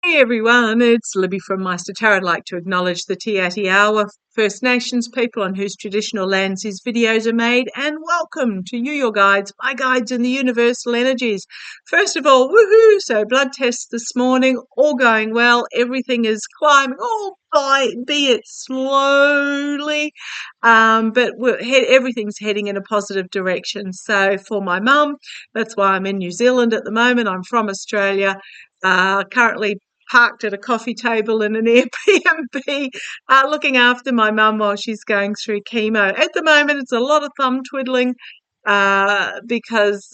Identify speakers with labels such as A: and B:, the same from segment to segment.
A: Hey everyone, it's Libby from Maighstir Tarot. I'd like to acknowledge the Te Atiawa First Nations people on whose traditional lands these videos are made, and welcome to you, your guides, my guides in the universal energies. First of all, woohoo! So blood tests this morning, all going well. Everything is climbing, be it slowly, but everything's heading in a positive direction. So for my mum, that's why I'm in New Zealand at the moment. I'm from Australia. Currently parked at a coffee table in an Airbnb, looking after my mum while she's going through chemo. At the moment, it's a lot of thumb twiddling because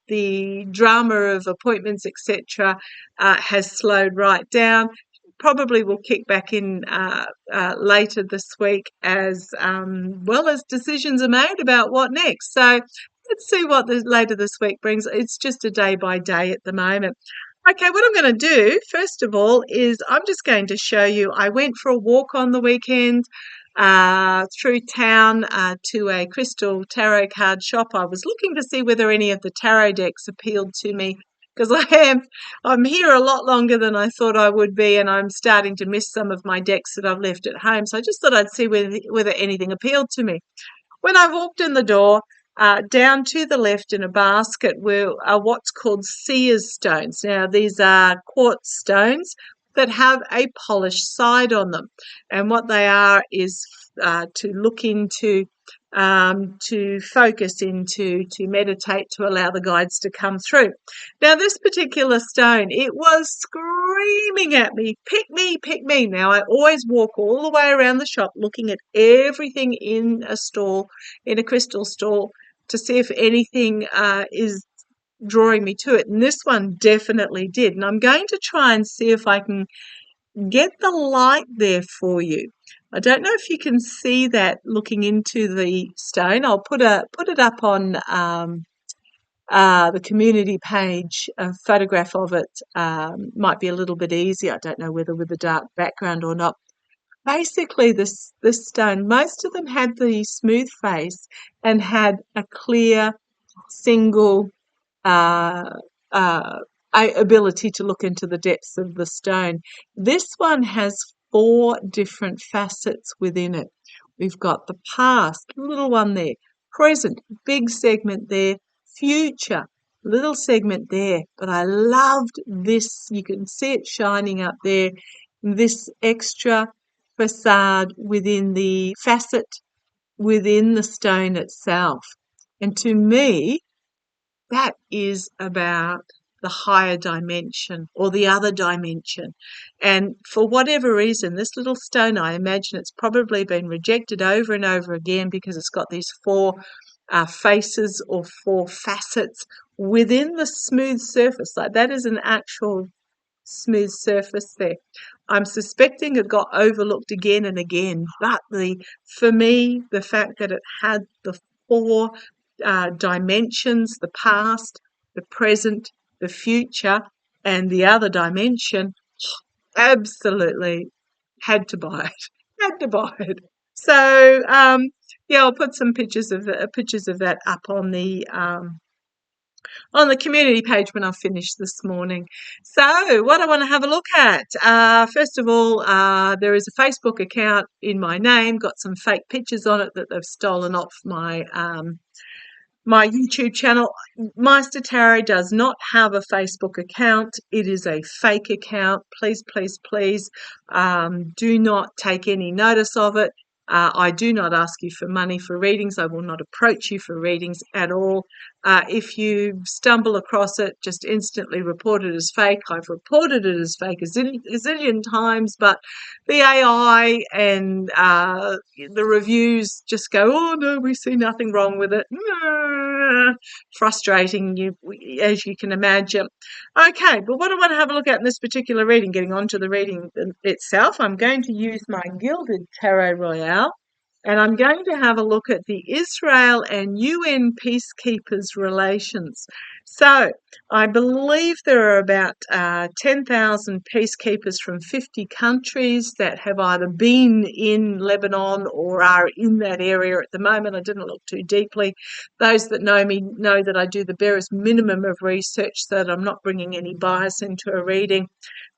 A: the drama of appointments, etc., has slowed right down. Probably will kick back in later this week as well as decisions are made about what next. So let's see what later this week brings. It's just a day by day at the moment. Okay, what I'm going to do, first of all, is I'm just going to show you. I went for a walk on the weekend through town to a crystal tarot card shop. I was looking to see whether any of the tarot decks appealed to me because I'm here a lot longer than I thought I would be, and I'm starting to miss some of my decks that I've left at home. So I just thought I'd see whether anything appealed to me. When I walked in the door, down to the left in a basket were what's called seer's stones. Now, these are quartz stones that have a polished side on them. And what they are is to look into, to focus into, to meditate, to allow the guides to come through. Now, this particular stone, it was screaming at me, pick me, pick me. Now, I always walk all the way around the shop looking at everything in a stall, in a crystal stall, to see if anything is drawing me to it. And this one definitely did. And I'm going to try and see if I can get the light there for you. I don't know if you can see that looking into the stone. I'll put it up on the community page. A photograph of it might be a little bit easier. I don't know whether with a dark background or not. Basically, this stone, most of them had the smooth face and had a clear, single ability to look into the depths of the stone. This one has 4 different facets within it. We've got the past, little one there, present, big segment there, future, little segment there. But I loved this. You can see it shining up there, this extra facade within the facet within the stone itself. And to me, that is about the higher dimension or the other dimension. And for whatever reason, this little stone, I imagine it's probably been rejected over and over again because it's got these 4 faces or 4 facets within the smooth surface. Like that is an actual smooth surface there. I'm suspecting it got overlooked again and again, but for me, the fact that it had the 4 dimensions, the past, the present, the future, and the other dimension, absolutely had to buy it. Had to buy it. So I'll put some pictures of that up on the community page when I finish this morning. So what I want to have a look at, first of all, there is a Facebook account in my name, got some fake pictures on it that they've stolen off my my YouTube channel. Maighstir Tarot does not have a Facebook account. It is a fake account. Please, please, please do not take any notice of it. I do not ask you for money for readings. I will not approach you for readings at all. If you stumble across it, just instantly report it as fake. I've reported it as fake a zillion times, but the AI and the reviews just go, oh no, we see nothing wrong with it. Frustrating, as you can imagine. Okay, but what I want to have a look at in this particular reading, getting on to the reading itself, I'm going to use my Gilded Tarot Royale, and I'm going to have a look at the Israel and UN peacekeepers' relations. So I believe there are about 10,000 peacekeepers from 50 countries that have either been in Lebanon or are in that area at the moment. I didn't look too deeply. Those that know me know that I do the barest minimum of research so that I'm not bringing any bias into a reading.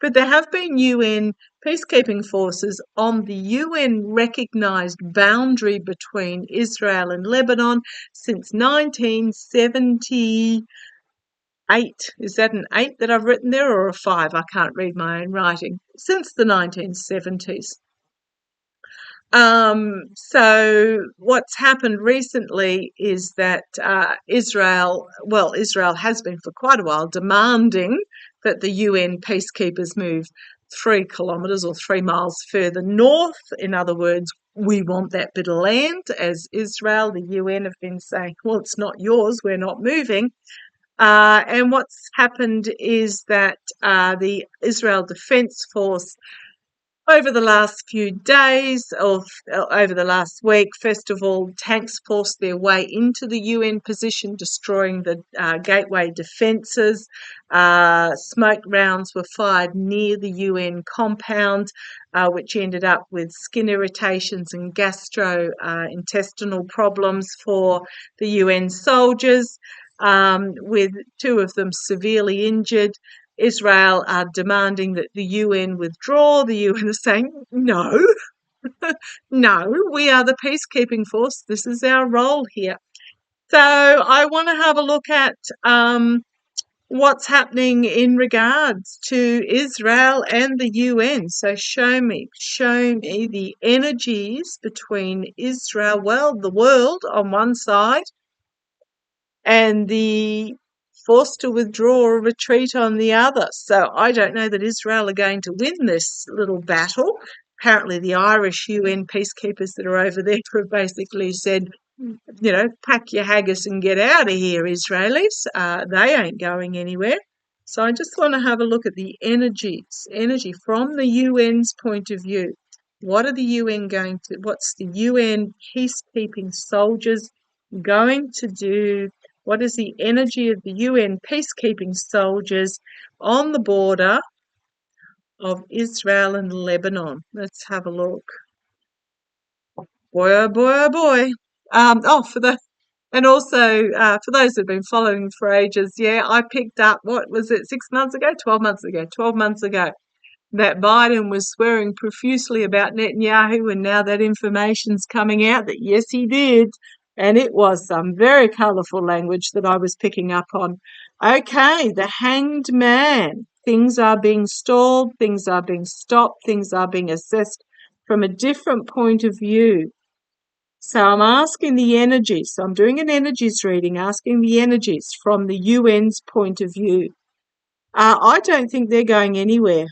A: But there have been UN peacekeeping forces on the UN recognised boundary between Israel and Lebanon since 1978. Is that an 8 that I've written there, or a 5? I can't read my own writing. Since the 1970s. So what's happened recently is that Israel has been for quite a while demanding that the UN peacekeepers move 3 kilometres or 3 miles further north. In other words, we want that bit of land. As Israel, the UN have been saying, well, it's not yours, we're not moving. And what's happened is that the Israel Defence Force over the last few days, or over the last week, first of all, tanks forced their way into the UN position, destroying the gateway defences. Smoke rounds were fired near the UN compound, which ended up with skin irritations and gastrointestinal problems for the UN soldiers, with 2 of them severely injured. Israel are demanding that the UN withdraw. The UN is saying, no, no, we are the peacekeeping force. This is our role here. So I want to have a look at what's happening in regards to Israel and the UN. So show me the energies between Israel, the world on one side, and the forced to withdraw or retreat on the other. So I don't know that Israel are going to win this little battle. Apparently the Irish UN peacekeepers that are over there have basically said, pack your haggis and get out of here, Israelis. They ain't going anywhere. So I just want to have a look at the energy from the UN's point of view. What are the UN what's the UN peacekeeping soldiers going to do? What is the energy of the UN peacekeeping soldiers on the border of Israel and Lebanon? Let's have a look. Boy, oh boy, oh boy. And also for those who've been following for ages, I picked up, what was it, 6 months ago? 12 months ago, that Biden was swearing profusely about Netanyahu, and now that information's coming out that yes, he did. And it was some very colourful language that I was picking up on. Okay, the Hanged Man. Things are being stalled, things are being stopped, things are being assessed from a different point of view. So I'm asking the energies. So I'm doing an energies reading, asking the energies from the UN's point of view. I don't think they're going anywhere.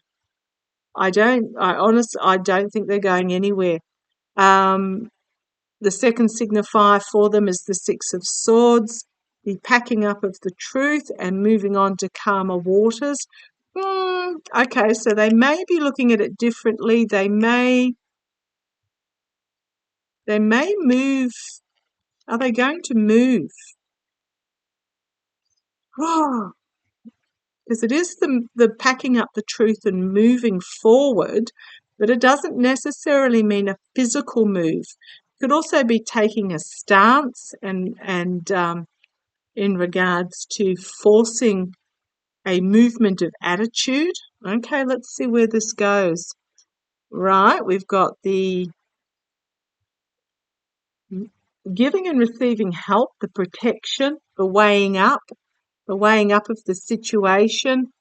A: I don't think they're going anywhere. The second signifier for them is the 6 of Swords, the packing up of the truth and moving on to calmer waters. Okay, so they may be looking at it differently. They may move. Are they going to move? Oh, because it is the packing up the truth and moving forward, but it doesn't necessarily mean a physical move. It could also be taking a stance and in regards to forcing a movement of attitude. Okay, let's see where this goes. Right, we've got the giving and receiving help, the protection, the weighing up of the situation,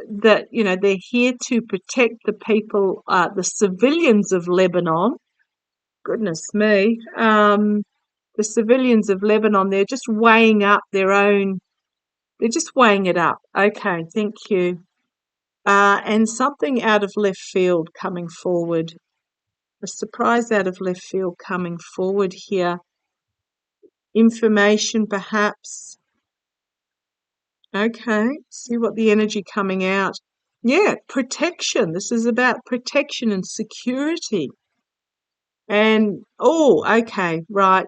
A: that, they're here to protect the people, the civilians of Lebanon. Goodness me. The civilians of Lebanon, they're just weighing up they're just weighing it up. Okay, thank you. And something out of left field coming forward. A surprise out of left field coming forward here. Information, perhaps. Okay, see what the energy coming out. Yeah, protection. This is about protection and security. And, okay, right.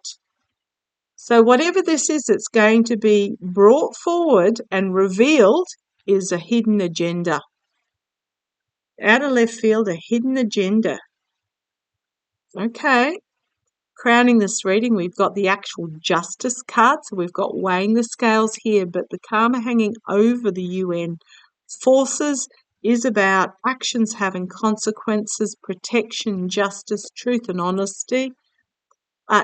A: So whatever this is, it's going to be brought forward and revealed is a hidden agenda. Out of left field, a hidden agenda. Okay. Crowning this reading, we've got the actual justice card. So we've got weighing the scales here, but the karma hanging over the UN forces, is about actions having consequences, protection, justice, truth and honesty,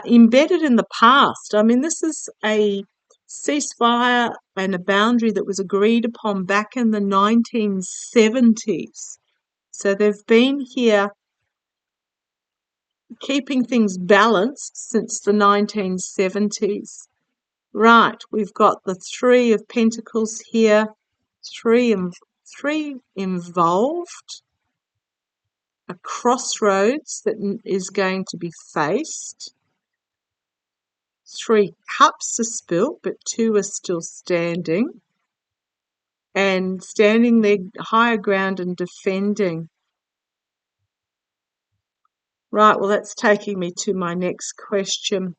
A: embedded in the past. I mean, this is a ceasefire and a boundary that was agreed upon back in the 1970s. So they've been here keeping things balanced since the 1970s. Right, we've got the Three of Pentacles here, three involved, a crossroads that is going to be faced. 3 cups are spilt, but 2 are still standing, and standing their higher ground and defending. Right, well, that's taking me to my next question.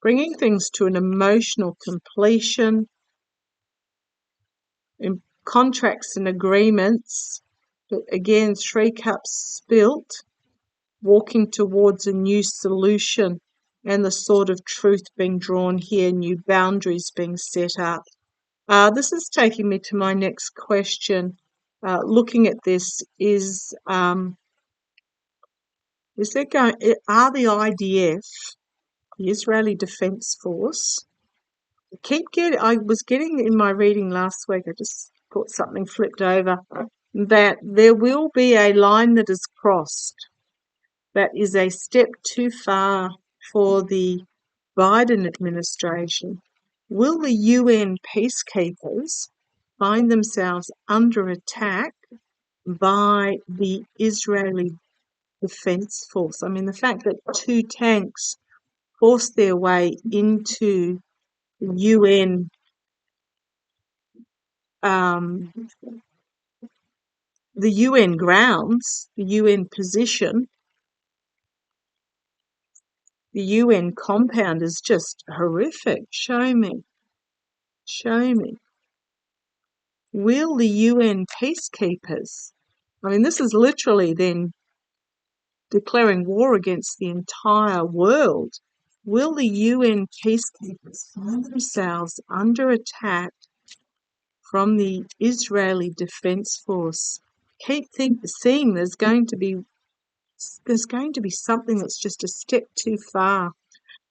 A: Bringing things to an emotional completion, in contracts and agreements, but again, 3 cups spilt, walking towards a new solution and the sword of truth being drawn here, new boundaries being set up. This is taking me to my next question. Looking at this are the IDF, the Israeli Defense Force, I was getting in my reading last week, I just got something flipped over, that there will be a line that is crossed that is a step too far for the Biden administration. Will the UN peacekeepers find themselves under attack by the Israeli Defense Force? I mean, the fact that 2 tanks forced their way into the UN grounds, the UN position, the UN compound is just horrific. Show me. Will the UN peacekeepers, I mean, this is literally then declaring war against the entire world. Will the UN peacekeepers find themselves under attack from the Israeli Defense Force? Keep seeing there's going to be something that's just a step too far.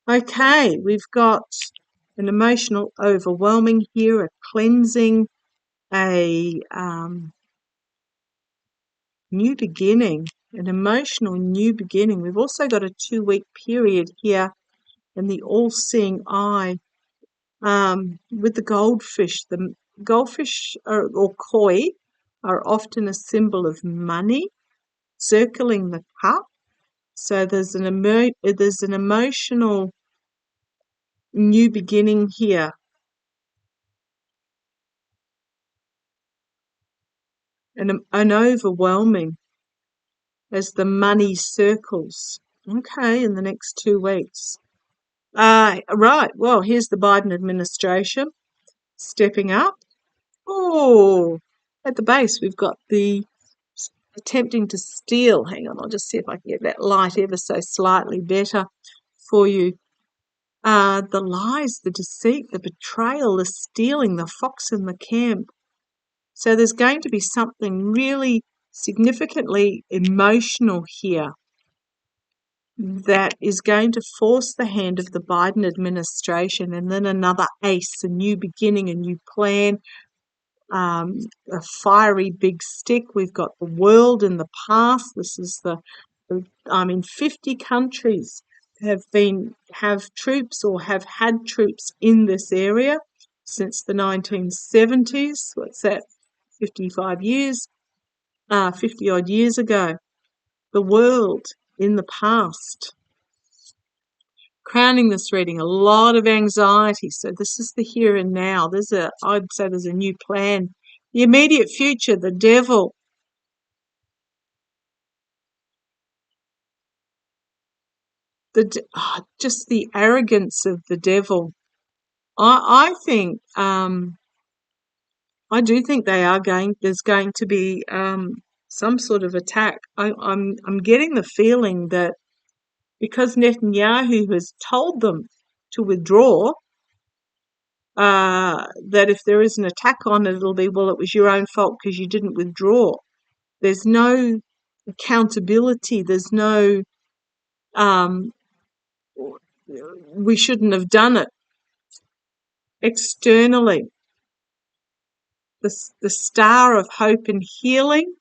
A: Okay, we've got an emotional overwhelming here, a cleansing, a new beginning, an emotional new beginning. We've also got a 2-week period here in the all-seeing eye with the goldfish. The goldfish or koi are often a symbol of money, circling the cup. So there's an emotional new beginning here. An overwhelming as the money circles. Okay, in the next 2 weeks. Right, well, here's the Biden administration stepping up. Oh, at the base we've got the attempting to steal. Hang on, I'll just see if I can get that light ever so slightly better for you. The lies, the deceit, the betrayal, the stealing, the fox in the camp. So there's going to be something really significantly emotional here that is going to force the hand of the Biden administration, and then another ace, a new beginning, a new plan, a fiery big stick. We've got the world in the past. This is 50 countries have troops or have had troops in this area since the 1970s. What's that? 55 years, 50 odd years ago. The world in the past. Crowning this reading, a lot of anxiety. So this is the here and now. I'd say there's a new plan. The immediate future, the devil. Just the arrogance of the devil. I think, I do think there's going to be some sort of attack. I'm getting the feeling that because Netanyahu has told them to withdraw, that if there is an attack on it, it'll be, well, it was your own fault because you didn't withdraw. There's no accountability. There's no, we shouldn't have done it. Externally, the star of hope and healing.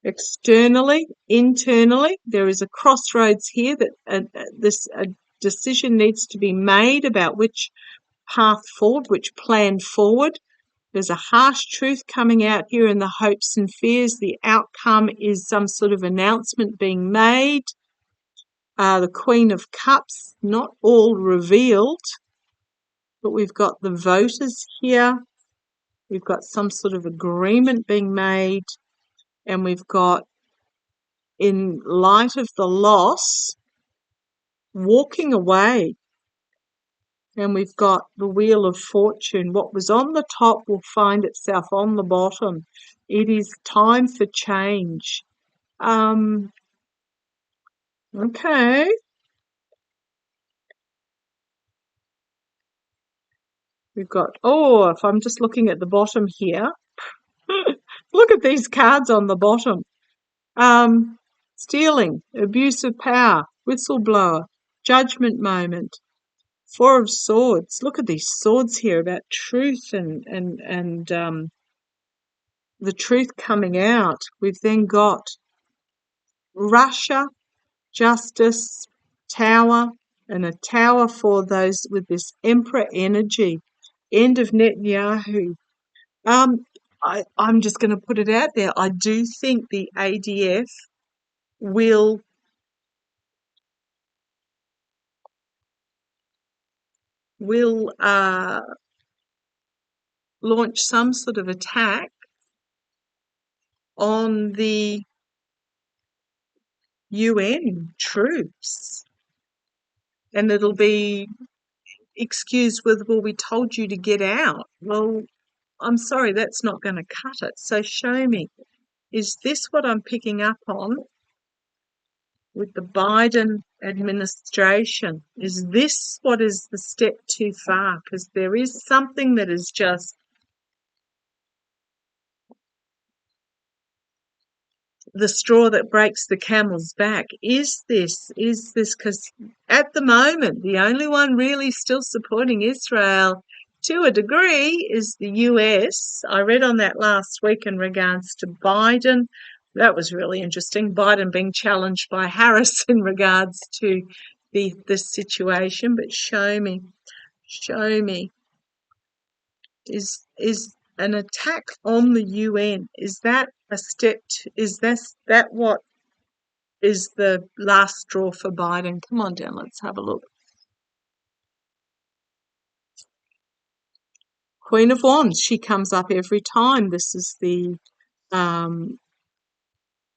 A: Externally, internally, there is a crossroads here that a decision needs to be made about which path forward, which plan forward. There's a harsh truth coming out here in the hopes and fears. The outcome is some sort of announcement being made. The Queen of Cups, not all revealed, but we've got the voters here. We've got some sort of agreement being made, and we've got, in light of the loss, walking away. And we've got the Wheel of Fortune. What was on the top will find itself on the bottom. It is time for change. Okay. We've got, if I'm just looking at the bottom here, look at these cards on the bottom. Stealing, abuse of power, whistleblower, judgment moment, Four of Swords. Look at these swords here about truth and the truth coming out. We've then got Russia, justice, tower, and a tower for those with this emperor energy. End of Netanyahu. I'm just going to put it out there. I do think the ADF will launch some sort of attack on the UN troops. And it'll be excused with, well, we told you to get out. Well, I'm sorry, that's not going to cut it. So show me, is this what I'm picking up on with the Biden administration? Is this what is the step too far? Because there is something that is just the straw that breaks the camel's back. Is this because at the moment the only one really still supporting Israel to a degree is the US. I read on that last week in regards to Biden. That was really interesting. Biden being challenged by Harris in regards to the situation. But show me, is an attack on the UN, is that a step is that what is the last straw for Biden? Come on down, let's have a look. Queen of Wands, she comes up every time. This is the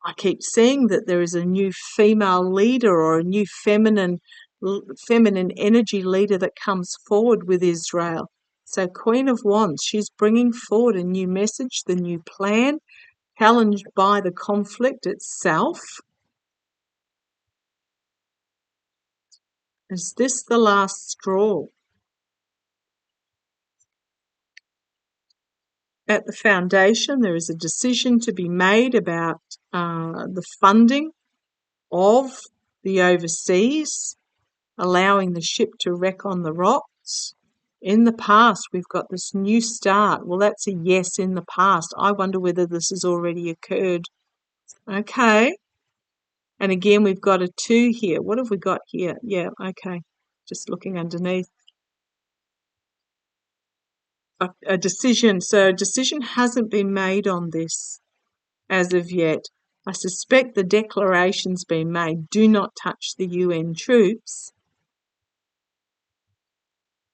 A: I keep seeing that there is a new female leader or a new feminine energy leader that comes forward with Israel. So Queen of Wands, she's bringing forward a new message, the new plan, challenged by the conflict itself. Is this the last straw? At the foundation, there is a decision to be made about the funding of the overseas, allowing the ship to wreck on the rocks. In the past, we've got this new start. Well, that's a yes in the past. I wonder whether this has already occurred. Okay. And again, we've got a 2 here. What have we got here? Yeah, okay. Just looking underneath. A decision. So a decision hasn't been made on this as of yet. I suspect the declaration's been made. Do not touch the UN troops.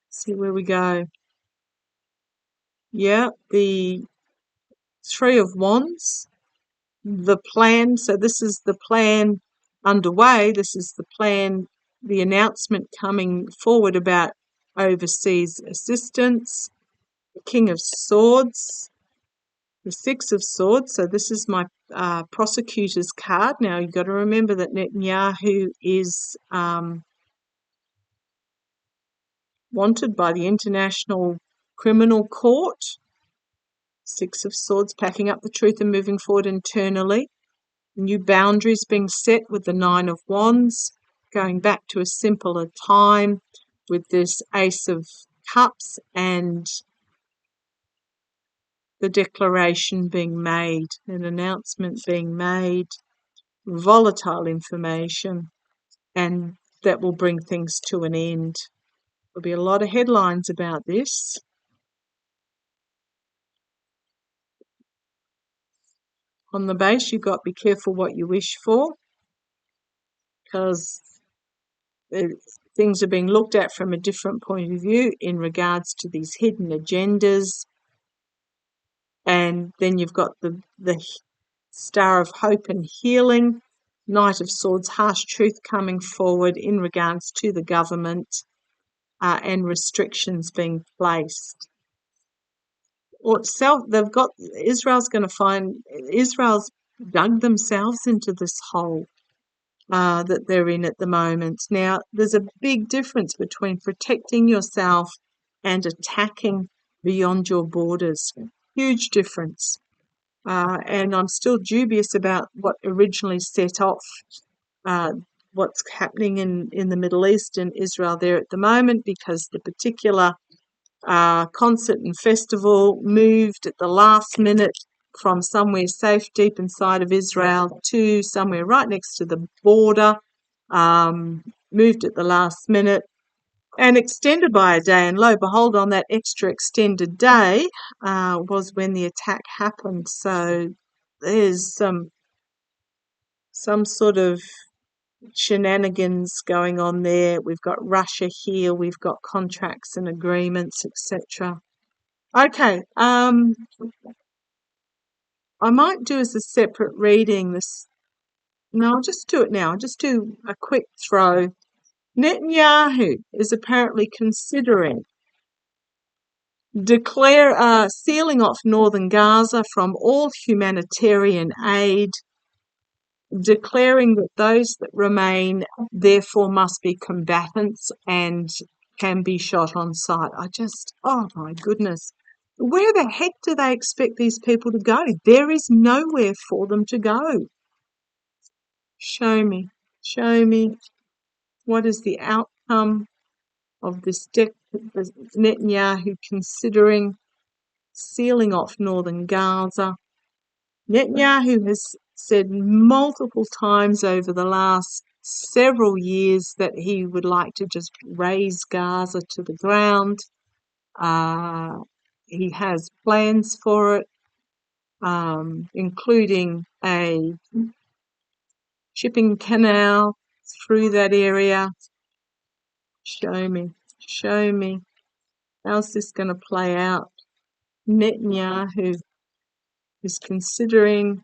A: See where we go. Yeah, the 3 of Wands. The plan. So this is the plan underway. This is the plan, the announcement coming forward about overseas assistance. The King of Swords, the 6 of Swords. So this is my prosecutor's card. Now you've got to remember that Netanyahu is wanted by the International Criminal Court. Six of Swords, packing up the truth and moving forward internally. New boundaries being set with the Nine of Wands, going back to a simpler time with this Ace of Cups and the declaration being made, an announcement being made, volatile information, and that will bring things to an end. There'll be a lot of headlines about this. On the base, you've got be careful what you wish for, because things are being looked at from a different point of view in regards to these hidden agendas. And then you've got the Star of Hope and Healing, Knight of Swords, harsh truth coming forward in regards to the government and restrictions being placed. Israel's dug themselves into this hole that they're in at the moment. Now, there's a big difference between protecting yourself and attacking beyond your borders. Huge difference. And I'm still dubious about what originally set off what's happening in the Middle East and Israel there at the moment, because the particular concert and festival moved at the last minute from somewhere safe deep inside of Israel to somewhere right next to the border, moved at the last minute and extended by a day. And lo, behold, on that extra extended day was when the attack happened. So there's some sort of shenanigans going on there. We've got Russia here, we've got contracts and agreements, etc. Okay, I might do as a separate reading this. No, I'll just do it now. I'll just do a quick throw. Netanyahu is apparently considering sealing off northern Gaza from all humanitarian aid, declaring that those that remain therefore must be combatants and can be shot on sight. Oh my goodness. Where the heck do they expect these people to go? There is nowhere for them to go. Show me. What is the outcome of this Netanyahu considering sealing off northern Gaza? Netanyahu has said multiple times over the last several years that he would like to just raze Gaza to the ground. He has plans for it, including a shipping canal through that area. Show me. How's this going to play out? Netanyahu is considering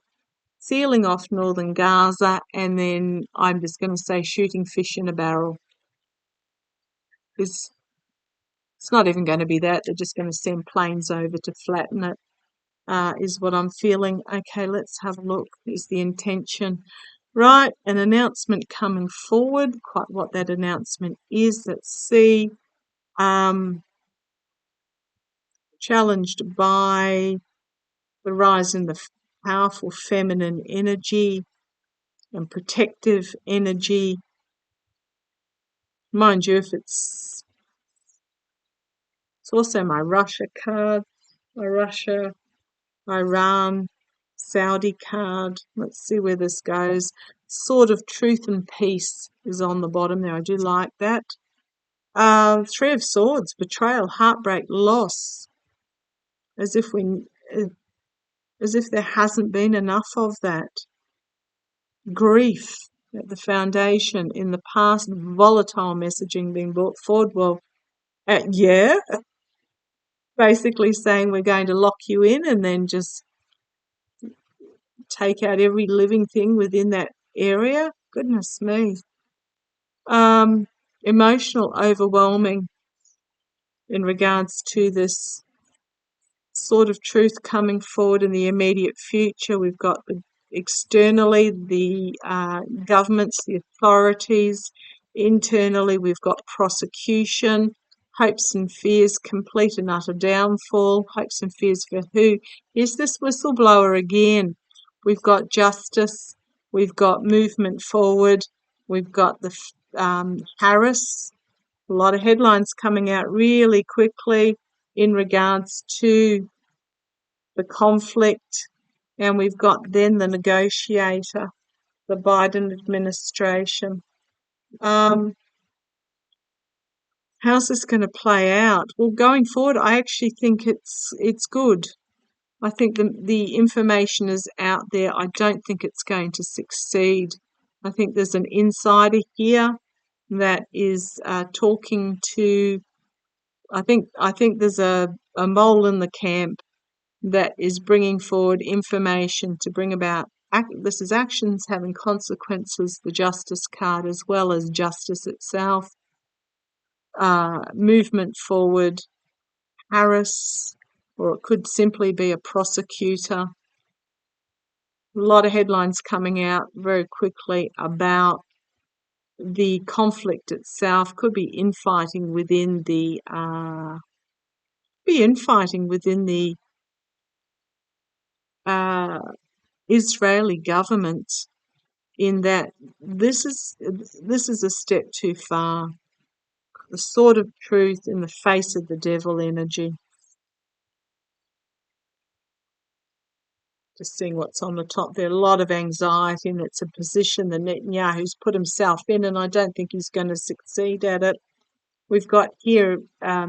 A: sealing off northern Gaza, and then I'm just going to say shooting fish in a barrel. It's not even going to be that. They're just going to send planes over to flatten it, is what I'm feeling. Okay, let's have a look. Is the intention. Right, an announcement coming forward. Quite what that announcement is. Let's see. Challenged by the rise in the powerful feminine energy and protective energy. Mind you, it's also my Russia card, my Russia, Iran, Saudi card. Let's see where this goes. Sword of Truth and Peace is on the bottom there. I do like that. Three of Swords, betrayal, heartbreak, loss. As if there hasn't been enough of that. Grief at the foundation in the past, volatile messaging being brought forward. Well, basically saying we're going to lock you in and then just take out every living thing within that area. Goodness me. Emotional overwhelming in regards to this sort of truth coming forward in the immediate future. We've got externally the governments, the authorities. Internally, we've got prosecution, Hopes and fears, complete and utter downfall. Hopes and fears for who? Is this whistleblower again? We've got justice. We've got movement forward. We've got the Harris. A lot of headlines coming out really quickly in regards to the conflict. And we've got then the negotiator, the Biden administration. How's this going to play out? Well, going forward, I actually think it's good. I think the information is out there. I don't think it's going to succeed. I think there's an insider here that is talking to. I think there's a mole in the camp that is bringing forward information to bring about. This is actions having consequences. The justice card as well as justice itself. Movement forward, Harris, or it could simply be a prosecutor. A lot of headlines coming out very quickly about the conflict itself. Could be infighting within the Israeli government. In that this is a step too far. The sword of truth in the face of the devil energy. Just seeing what's on the top there. A lot of anxiety, and it's a position that Netanyahu's put himself in, and I don't think he's going to succeed at it. We've got here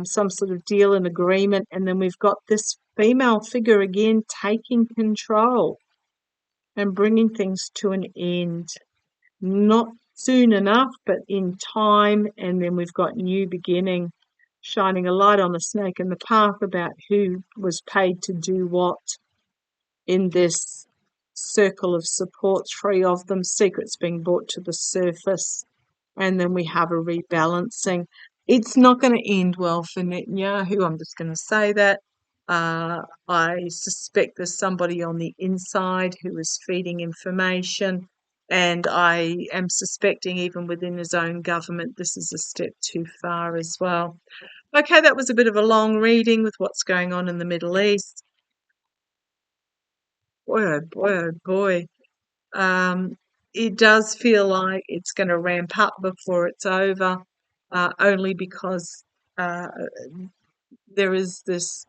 A: some sort of deal and agreement, and then we've got this female figure again taking control and bringing things to an end. Not soon enough, but in time, and then we've got new beginning, shining a light on the snake in the path about who was paid to do what in this circle of support, 3 of them, secrets being brought to the surface, and then we have a rebalancing. It's not going to end well for Netanyahu, I'm just going to say that. I suspect there's somebody on the inside who is feeding information, and I am suspecting even within his own government this is a step too far as well. Okay, that was a bit of a long reading with what's going on in the Middle East. Boy, oh boy, oh boy. It does feel like it's going to ramp up before it's over, only because there is this,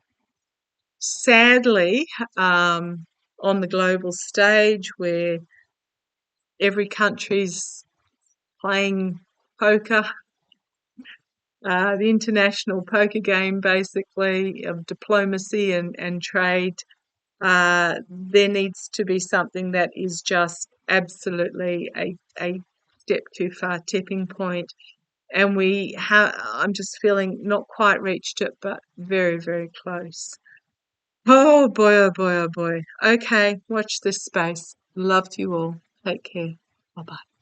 A: sadly, on the global stage where every country's playing poker, the international poker game, basically, of diplomacy and trade. There needs to be something that is just absolutely a step too far tipping point, and I'm just feeling not quite reached it, but very, very close. Oh boy, oh boy, oh boy. Okay, watch this space. Love to you all. Take care. Bye bye.